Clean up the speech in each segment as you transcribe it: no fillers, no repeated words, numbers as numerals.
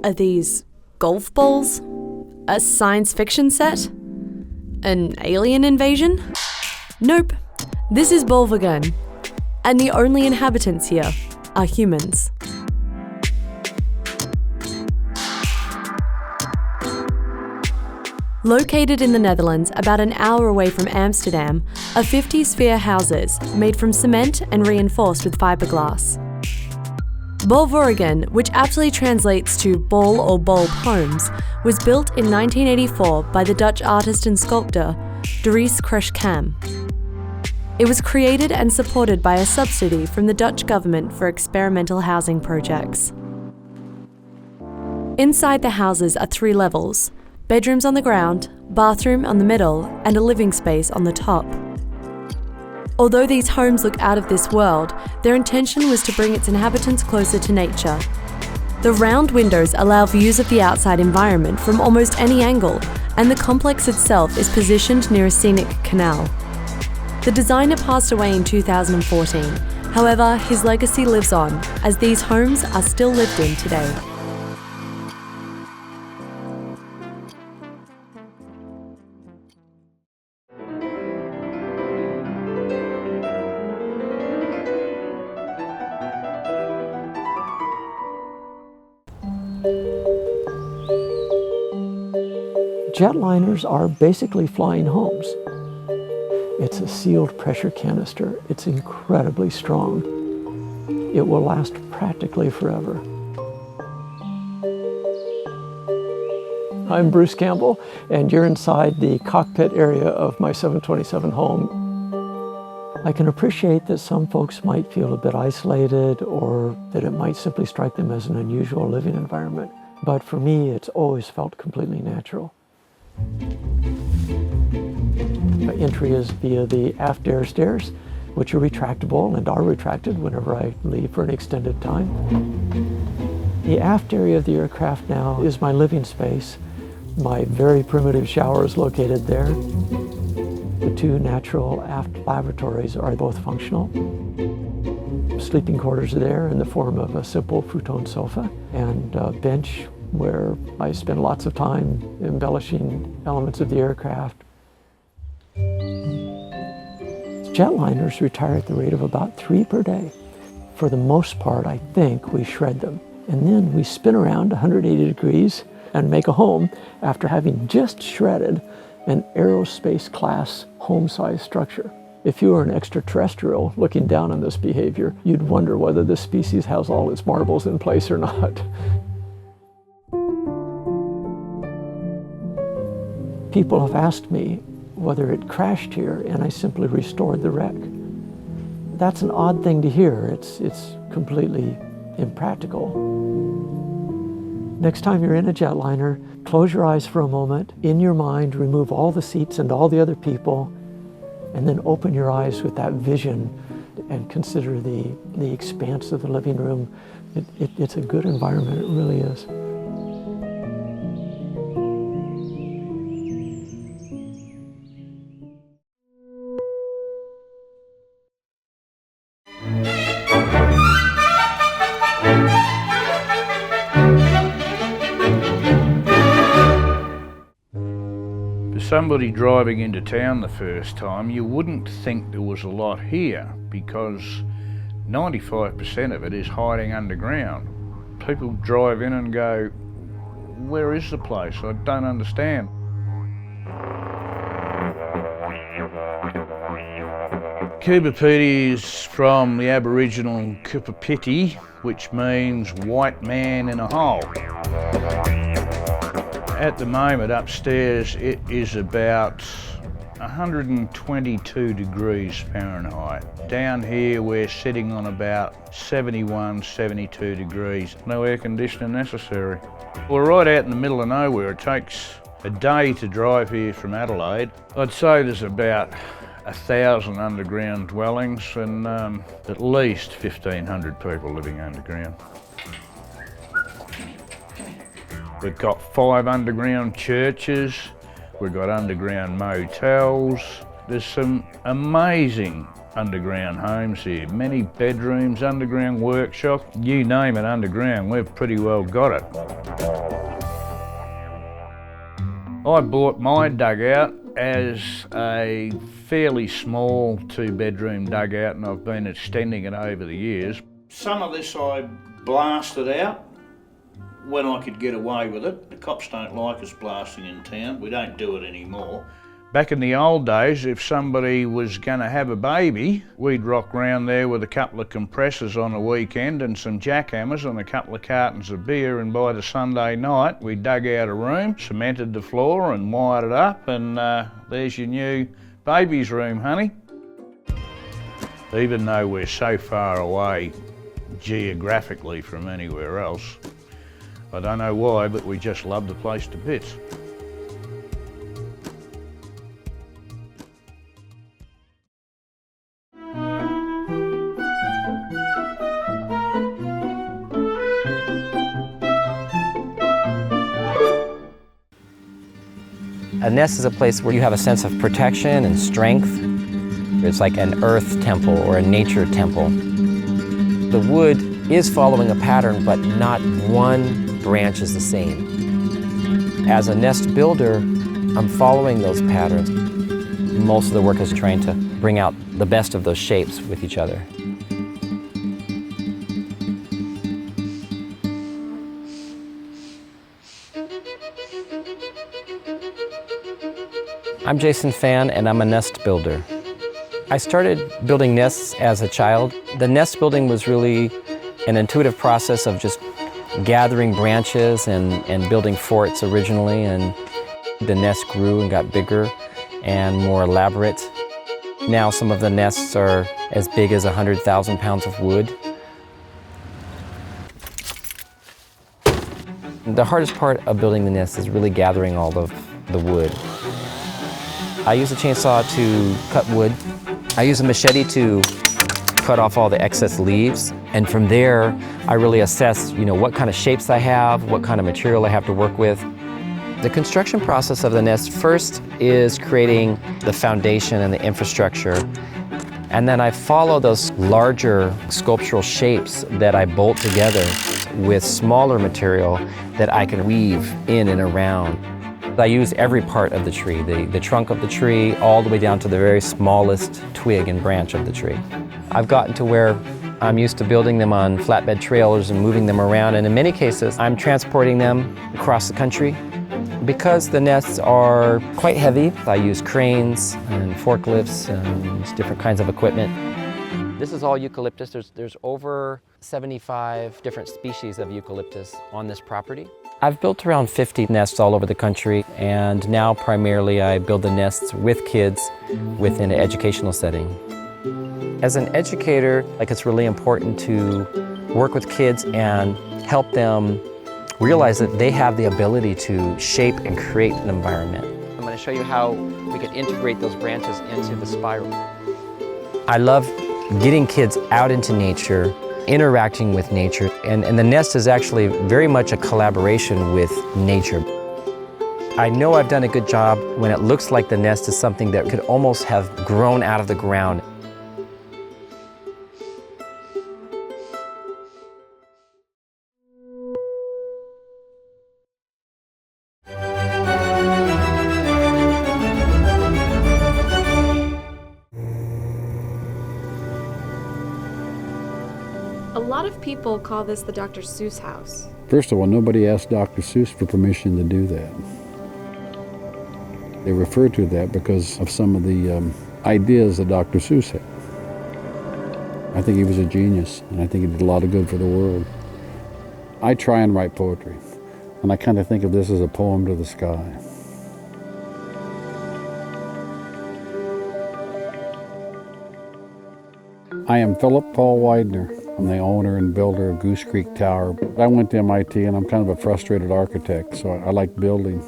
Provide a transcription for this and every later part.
Are these golf balls? A science fiction set? An alien invasion? Nope. This is Bolvergun, and the only inhabitants here are humans. Located in the Netherlands, about an hour away from Amsterdam, are 50 sphere houses made from cement and reinforced with fiberglass. Bolvergun, which aptly translates to ball or bulb homes, was built in 1984 by the Dutch artist and sculptor Dries Kruijskamp. It was created and supported by a subsidy from the Dutch government for experimental housing projects. Inside the houses are 3 levels: bedrooms on the ground, bathroom on the middle, and a living space on the top. Although these homes look out of this world, their intention was to bring its inhabitants closer to nature. The round windows allow views of the outside environment from almost any angle, and the complex itself is positioned near a scenic canal. The designer passed away in 2014. However, his legacy lives on, as these homes are still lived in today. Jetliners are basically flying homes. It's a sealed pressure canister. It's incredibly strong. It will last practically forever. I'm Bruce Campbell, and you're inside the cockpit area of my 727 home. I can appreciate that some folks might feel a bit isolated, or that it might simply strike them as an unusual living environment. But for me, it's always felt completely natural. My entry is via the aft air stairs, which are retractable and are retracted whenever I leave for an extended time. The aft area of the aircraft now is my living space. My very primitive shower is located there. The 2 natural aft lavatories are both functional. Sleeping quarters are there in the form of a simple futon sofa and a bench where I spend lots of time embellishing elements of the aircraft. Jetliners retire at the rate of about 3 per day. For the most part, I think we shred them. And then we spin around 180 degrees and make a home after having just shredded an aerospace class home-size structure. If you were an extraterrestrial looking down on this behavior, you'd wonder whether this species has all its marbles in place or not. People have asked me whether it crashed here, and I simply restored the wreck. That's an odd thing to hear. It's completely impractical. Next time you're in a jetliner, close your eyes for a moment. In your mind, remove all the seats and all the other people, and then open your eyes with that vision and consider the expanse of the living room. It's a good environment, it really is. Somebody driving into town the first time, you wouldn't think there was a lot here because 95% of it is hiding underground. People drive in and go, where is the place? I don't understand. Kubapiti is from the Aboriginal Kupapiti, which means white man in a hole. At the moment upstairs it is about 122 degrees Fahrenheit. Down here we're sitting on about 71, 72 degrees. No air conditioning necessary. We're right out in the middle of nowhere. It takes a day to drive here from Adelaide. I'd say there's about 1,000 underground dwellings and at least 1,500 people living underground. We've got 5 underground churches, we've got underground motels. There's some amazing underground homes here. Many bedrooms, underground workshop, you name it underground, we've pretty well got it. I bought my dugout as a fairly small 2-bedroom dugout, and I've been extending it over the years. Some of this I blasted out when I could get away with it. The cops don't like us blasting in town. We don't do it anymore. Back in the old days, if somebody was going to have a baby, we'd rock round there with a couple of compressors on a weekend and some jackhammers and a couple of cartons of beer, and by the Sunday night we dug out a room, cemented the floor and wired it up, and there's your new baby's room, honey. Even though we're so far away geographically from anywhere else, I don't know why, but we just love the place to bits. A nest is a place where you have a sense of protection and strength. It's like an earth temple or a nature temple. The wood is following a pattern, but not one branch is the same. As a nest builder, I'm following those patterns. Most of the work is trying to bring out the best of those shapes with each other. I'm Jason Fan, and I'm a nest builder. I started building nests as a child. The nest building was really an intuitive process of just gathering branches and building forts originally, and the nest grew and got bigger and more elaborate. Now some of the nests are as big as 100,000 pounds of wood. The hardest part of building the nest is really gathering all of the wood. I use a chainsaw to cut wood. I use a machete to cut off all the excess leaves. And from there, I really assess, what kind of shapes I have, what kind of material I have to work with. The construction process of the nest first is creating the foundation and the infrastructure. And then I follow those larger sculptural shapes that I bolt together with smaller material that I can weave in and around. I use every part of the tree, the trunk of the tree, all the way down to the very smallest twig and branch of the tree. I've gotten to where I'm used to building them on flatbed trailers and moving them around, and in many cases, I'm transporting them across the country. Because the nests are quite heavy, I use cranes and forklifts and different kinds of equipment. This is all eucalyptus. There's over 75 different species of eucalyptus on this property. I've built around 50 nests all over the country, and now primarily I build the nests with kids within an educational setting. As an educator, it's really important to work with kids and help them realize that they have the ability to shape and create an environment. I'm going to show you how we can integrate those branches into the spiral. I love getting kids out into nature, interacting with nature, and the nest is actually very much a collaboration with nature. I know I've done a good job when it looks like the nest is something that could almost have grown out of the ground. A lot of people call this the Dr. Seuss house. First of all, nobody asked Dr. Seuss for permission to do that. They referred to that because of some of the ideas that Dr. Seuss had. I think he was a genius, and I think he did a lot of good for the world. I try and write poetry, and I kind of think of this as a poem to the sky. I am Philip Paul Widener. I'm the owner and builder of Goose Creek Tower. I went to MIT, and I'm kind of a frustrated architect, so I like building.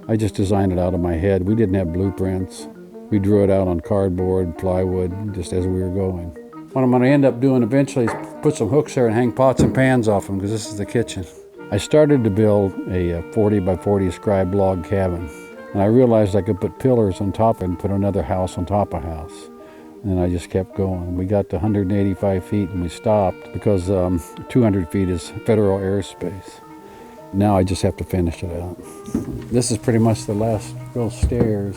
I just designed it out of my head. We didn't have blueprints. We drew it out on cardboard, plywood, just as we were going. What I'm going to end up doing eventually is put some hooks there and hang pots and pans off them, because this is the kitchen. I started to build a 40 by 40 scribe log cabin, and I realized I could put pillars on top and put another house on top of house. And I just kept going. We got to 185 feet and we stopped because 200 feet is federal airspace. Now I just have to finish it out. This is pretty much the last real stairs.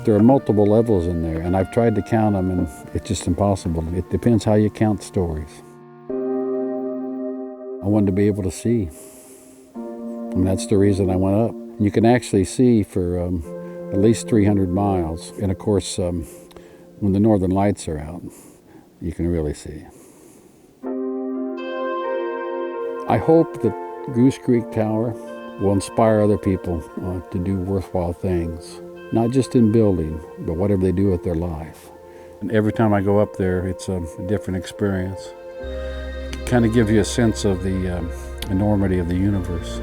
There are multiple levels in there, and I've tried to count them, and it's just impossible. It depends how you count stories. I wanted to be able to see, and that's the reason I went up. You can actually see for at least 300 miles, and of course, when the northern lights are out, you can really see. I hope that Goose Creek Tower will inspire other people to do worthwhile things, not just in building, but whatever they do with their life. And every time I go up there, it's a different experience. It kind of gives you a sense of the enormity of the universe.